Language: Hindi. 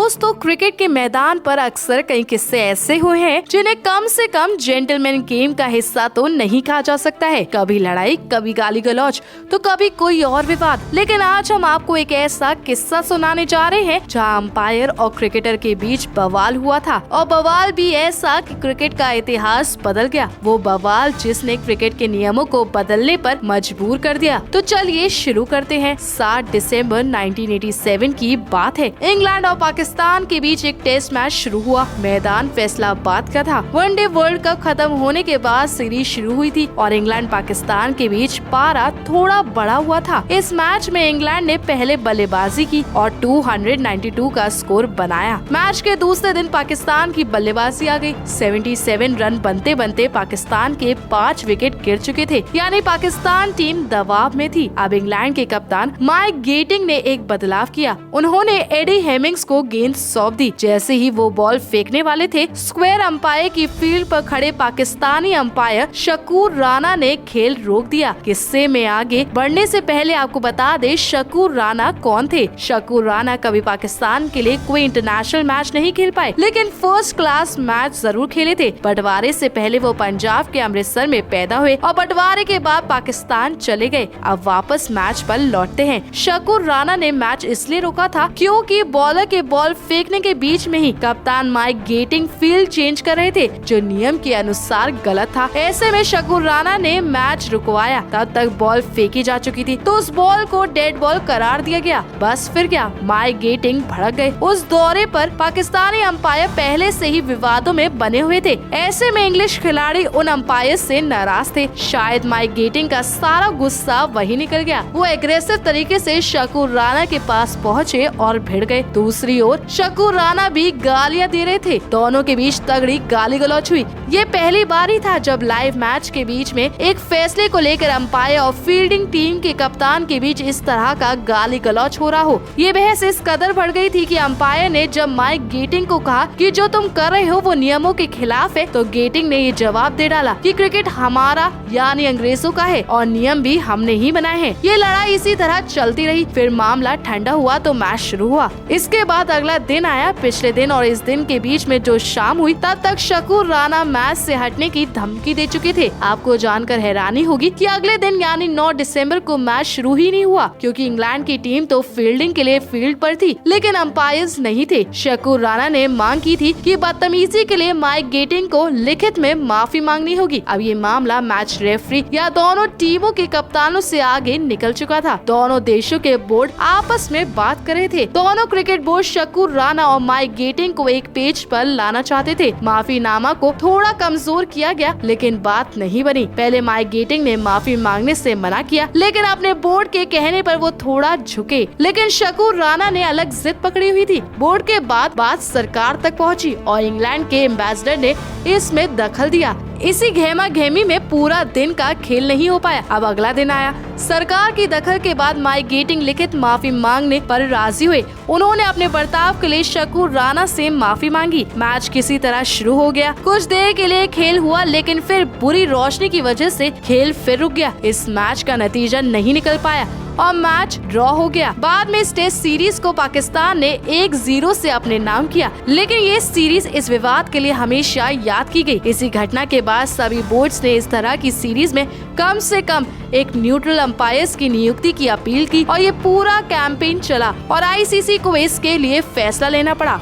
दोस्तों, क्रिकेट के मैदान पर अक्सर कई किस्से ऐसे हुए हैं जिन्हें कम से कम जेंटलमैन गेम का हिस्सा तो नहीं कहा जा सकता है। कभी लड़ाई, कभी गाली गलौज, तो कभी कोई और विवाद। लेकिन आज हम आपको एक ऐसा किस्सा सुनाने जा रहे हैं जहां अंपायर और क्रिकेटर के बीच बवाल हुआ था, और बवाल भी ऐसा कि क्रिकेट का इतिहास बदल गया। वो बवाल जिसने क्रिकेट के नियमों को बदलने पर मजबूर कर दिया। तो चलिए शुरू करते हैं। 7 दिसंबर 1987 की बात है। इंग्लैंड और पाकिस्तान के बीच एक टेस्ट मैच शुरू हुआ। मैदान फैसलाबाद का था। वनडे वर्ल्ड कप खत्म होने के बाद सीरीज शुरू हुई थी और इंग्लैंड पाकिस्तान के बीच पारा थोड़ा बढ़ा हुआ था। इस मैच में इंग्लैंड ने पहले बल्लेबाजी की और 292 का स्कोर बनाया। मैच के दूसरे दिन पाकिस्तान की बल्लेबाजी आ गई। 77 रन बनते बनते पाकिस्तान के 5 विकेट गिर चुके थे, यानी पाकिस्तान टीम दबाव में थी। अब इंग्लैंड के कप्तान माइक गेटिंग ने एक बदलाव किया। उन्होंने एडी हेमिंग्स को गेंद सौंप दी। जैसे ही वो बॉल फेंकने वाले थे, स्क्वायर अंपायर की फील्ड पर खड़े पाकिस्तानी अंपायर शकूर राणा ने खेल रोक दिया। किस्से में आगे बढ़ने से पहले आपको बता दे शकूर राणा कौन थे। शकूर राणा कभी पाकिस्तान के लिए कोई इंटरनेशनल मैच नहीं खेल पाए, लेकिन फर्स्ट क्लास मैच जरूर खेले थे। बंटवारे से पहले वो पंजाब के अमृतसर में पैदा हुए और बंटवारे के बाद पाकिस्तान चले गए। अब वापस मैच पर लौटते हैं। शकूर राणा ने मैच इसलिए रोका था क्योंकि बॉलर के बॉल फेंकने के बीच में ही कप्तान माइक गेटिंग फील्ड चेंज कर रहे थे, जो नियम के अनुसार गलत था। ऐसे में शकूर राणा ने मैच रुकवाया। तब तक बॉल फेंकी जा चुकी थी, तो उस बॉल को डेड बॉल करार दिया गया। बस फिर क्या, माइक गेटिंग भड़क गए। उस दौरे पर पाकिस्तानी अंपायर पहले से ही विवादों में बने हुए थे। ऐसे में इंग्लिश खिलाड़ी उन अंपायर से नाराज थे। शायद माइक गेटिंग का सारा गुस्सा वही निकल गया। वो एग्रेसिव तरीके से शकूर राणा के पास पहुँचे और भिड़ गए। दूसरी ओर शकूर राणा भी गालियां दे रहे थे। दोनों के बीच तगड़ी गाली गलौज हुई। ये पहली बार ही था जब लाइव मैच के बीच में एक फैसले को लेकर अंपायर और फील्डिंग टीम के कप्तान के बीच इस तरह का गाली गलौज हो रहा हो। ये बहस इस कदर बढ़ गई थी कि अंपायर ने जब माइक गेटिंग को कहा कि जो तुम कर रहे हो वो नियमों के खिलाफ है, तो गेटिंग ने ये जवाब दे डाला कि क्रिकेट हमारा यानी अंग्रेजों का है और नियम भी हमने ही बनाए हैं। ये लड़ाई इसी तरह चलती रही। फिर मामला ठंडा हुआ तो मैच शुरू हुआ। इसके बाद अगला दिन आया। पिछले दिन और इस दिन के बीच में जो शाम हुई, तब तक शकूर राणा मैच से हटने की धमकी दे चुके थे। आपको जानकर हैरानी होगी कि अगले दिन यानी 9 दिसंबर को मैच शुरू ही नहीं हुआ, क्योंकि इंग्लैंड की टीम तो फील्डिंग के लिए फील्ड पर थी, लेकिन अंपायर्स नहीं थे। शकूर राणा ने मांग की थी कि बदतमीजी के लिए माइक गेटिंग को लिखित में माफी मांगनी होगी। अब ये मामला मैच रेफरी या दोनों टीमों के कप्तानों से आगे निकल चुका था। दोनों देशों के बोर्ड आपस में बात कर रहे थे। दोनों क्रिकेट बोर्ड शकूर राणा और माइक गेटिंग को एक पेज पर लाना चाहते थे। माफीनामा को थोड़ा कमजोर किया गया, लेकिन बात नहीं बनी। पहले माइक गेटिंग ने माफी मांगने से मना किया, लेकिन अपने बोर्ड के कहने पर वो थोड़ा झुके। लेकिन शकूर राणा ने अलग जिद पकड़ी हुई थी। बोर्ड के बाद बात सरकार तक पहुंची और इंग्लैंड के एम्बेसडर ने इसमें दखल दिया। इसी घेमा घेमी में पूरा दिन का खेल नहीं हो पाया। अब अगला दिन आया। सरकार की दखल के बाद माइक गेटिंग लिखित माफी मांगने पर राजी हुए। उन्होंने अपने बर्ताव के लिए शकूर राणा से माफी मांगी। मैच किसी तरह शुरू हो गया। कुछ देर के लिए खेल हुआ, लेकिन फिर बुरी रोशनी की वजह से खेल फिर रुक गया। इस मैच का नतीजा नहीं निकल पाया और मैच ड्रॉ हो गया। बाद में इस टेस्ट सीरीज को पाकिस्तान ने 1-0 से अपने नाम किया, लेकिन ये सीरीज इस विवाद के लिए हमेशा याद की गई। इसी घटना के बाद सभी बोर्ड्स ने इस तरह की सीरीज में कम से कम एक न्यूट्रल अंपायर्स की नियुक्ति की अपील की और ये पूरा कैंपेन चला और आईसीसी को इसके लिए फैसला लेना पड़ा।